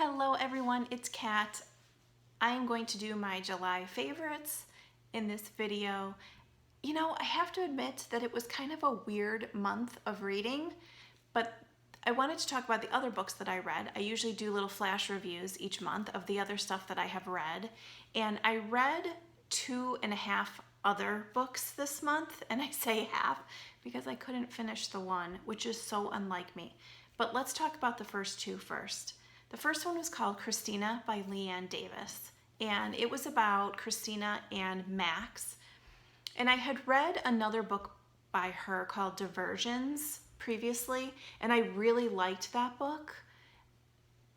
Hello everyone, it's Kat. I am going to do my July favorites in this video. You know, I have to admit that it was kind of a weird month of reading, but I wanted to talk about the other books that I read. I usually do little flash reviews each month of the other stuff that I have read, and I read 2.5 other books this month, and I say half because I couldn't finish the one, which is so unlike me. But let's talk about the first two first. The first one was called CHRISTINA by Leanne Davis, and it was about Christina and Max. And I had read another book by her called Diversions previously, and I really liked that book.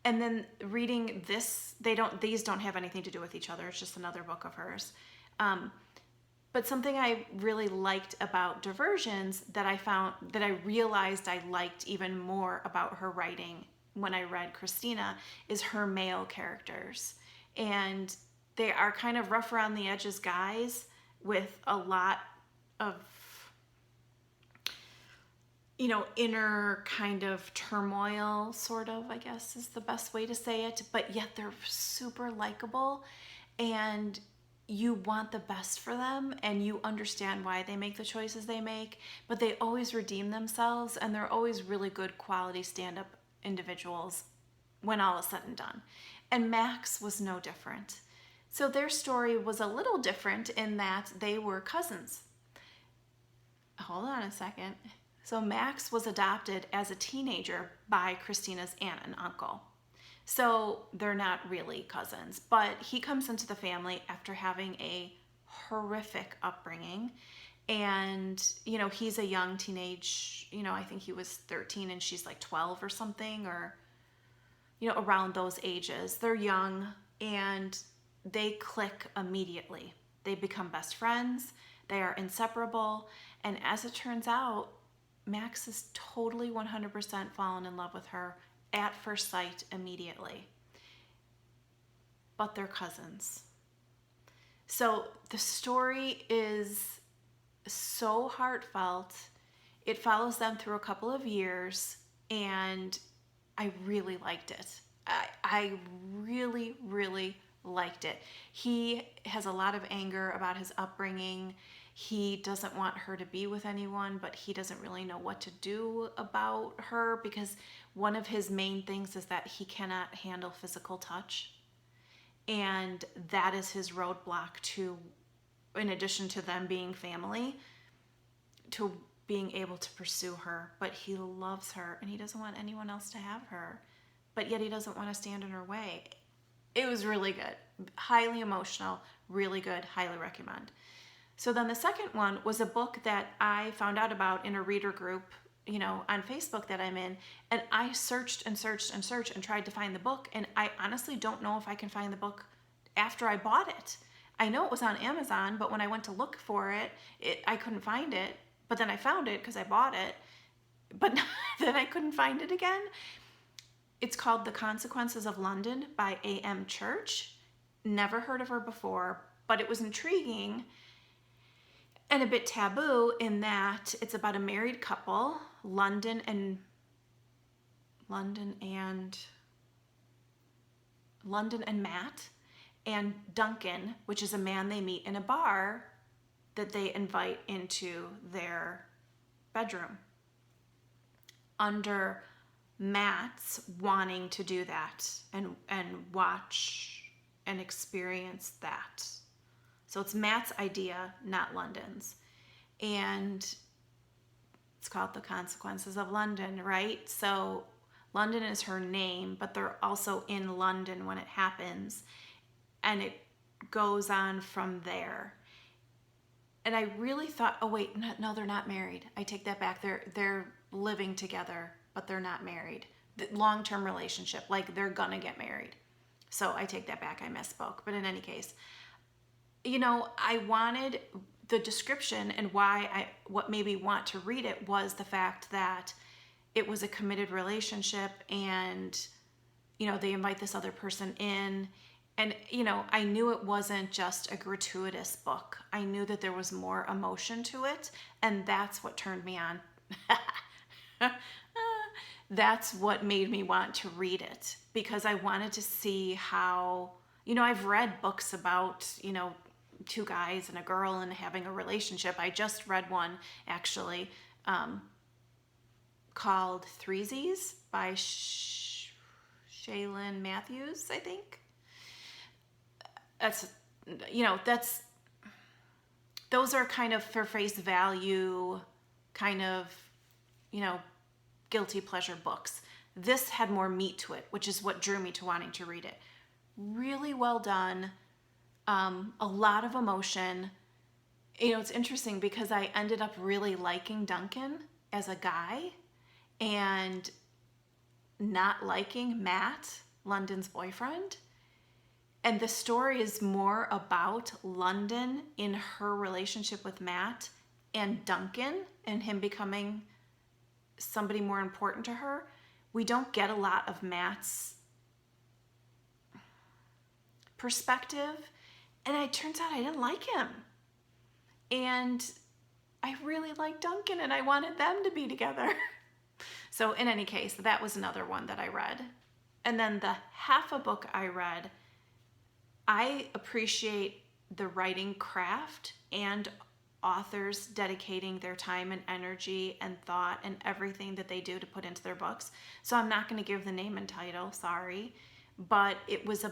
And then reading this, these don't have anything to do with each other. It's just another book of hers. But something I really liked about Diversions that I realized I liked even more about her writing when I read Christina is her male characters. And they are kind of rough around the edges guys with a lot of, you know, inner kind of turmoil, sort of, I guess is the best way to say it. But yet they're super likable and you want the best for them and you understand why they make the choices they make, but they always redeem themselves and they're always really good quality stand-up individuals when all is said and done. And Max was no different. So their story was a little different in that they were cousins. Hold on a second. So Max was adopted as a teenager by Christina's aunt and uncle. So they're not really cousins, but he comes into the family after having a horrific upbringing. And, you know, he's a young teenage, you know, I think he was 13 and she's like 12 or something, or, you know, around those ages. They're young and they click immediately. They become best friends. They are inseparable. And as it turns out, Max is totally 100% fallen in love with her at first sight immediately. But they're cousins. So the story is so heartfelt. It follows them through a couple of years and I really liked it. I really, really liked it. He has a lot of anger about his upbringing. He doesn't want her to be with anyone, but he doesn't really know what to do about her because one of his main things is that he cannot handle physical touch. And that is his roadblock to, in addition to them being family, to being able to pursue her. But he loves her and he doesn't want anyone else to have her, but yet he doesn't want to stand in her way. It was really good, highly emotional, really good, highly recommend. So then the second one was a book that I found out about in a reader group, you know, on Facebook that I'm in, and I searched and searched and searched and tried to find the book, and I honestly don't know if I can find the book after I bought it. I know it was on Amazon, but when I went to look for it, I couldn't find it, but then I found it because I bought it, but then I couldn't find it again. It's called The Consequences of London by A.M. Church. Never heard of her before, but it was intriguing and a bit taboo in that it's about a married couple, London and Matt, and Duncan, which is a man they meet in a bar that they invite into their bedroom. Under Matt's wanting to do that and watch and experience that. So it's Matt's idea, not London's. And it's called The Consequences of London, right? So London is her name, but they're also in London when it happens. And it goes on from there. And I really thought, oh wait, no, they're not married. I take that back. They're living together, but they're not married. The long-term relationship, like they're gonna get married. So I take that back, I misspoke. But in any case, you know, I wanted the description, and what made me want to read it was the fact that it was a committed relationship and, you know, they invite this other person in. And, you know, I knew it wasn't just a gratuitous book. I knew that there was more emotion to it, and that's what turned me on. that's what made me want to read it, because I wanted to see how, I've read books about, two guys and a girl and having a relationship. I just read one actually, called Threesies by Shaylin Matthews, I think. That's, that's, those are kind of for face value, kind of, guilty pleasure books. This had more meat to it, which is what drew me to wanting to read it. Really well done. A lot of emotion. It's interesting because I ended up really liking Duncan as a guy and not liking Matt, London's boyfriend. And the story is more about London in her relationship with Matt and Duncan and him becoming somebody more important to her. We don't get a lot of Matt's perspective. And it turns out I didn't like him. And I really liked Duncan and I wanted them to be together. So in any case, that was another one that I read. And then the half a book I read, I appreciate the writing craft and authors dedicating their time and energy and thought and everything that they do to put into their books. So I'm not going to give the name and title, sorry. But it was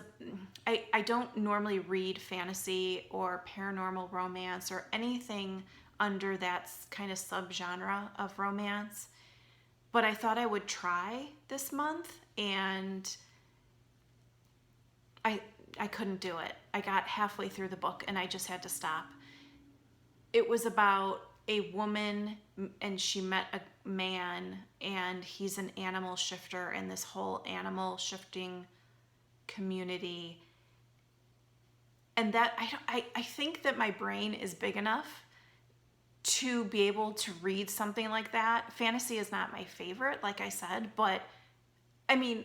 I don't normally read fantasy or paranormal romance or anything under that kind of subgenre of romance. But I thought I would try this month, and I couldn't do it. I got halfway through the book and I just had to stop. It was about a woman and she met a man and he's an animal shifter in this whole animal shifting community. And that I think that my brain is big enough to be able to read something like that. Fantasy is not my favorite, like I said, but I mean,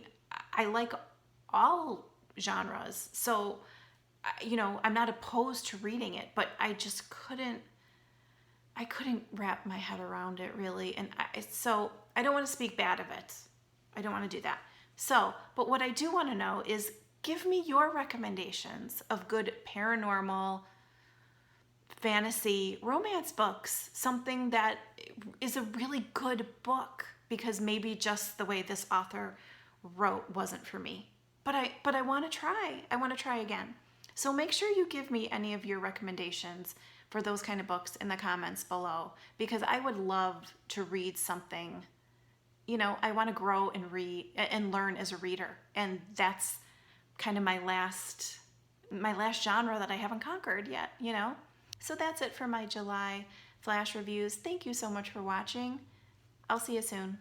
I like all genres. So, I'm not opposed to reading it, but I just couldn't wrap my head around it really. And so I don't want to speak bad of it. I don't want to do that. So, but what I do want to know is give me your recommendations of good paranormal, fantasy, romance books. Something that is a really good book, because maybe just the way this author wrote wasn't for me. But I want to try. I want to try again. So make sure you give me any of your recommendations for those kind of books in the comments below, because I would love to read something. I want to grow and read and learn as a reader, and that's kind of my last genre that I haven't conquered yet, So that's it for my July flash reviews. Thank you so much for watching. I'll see you soon.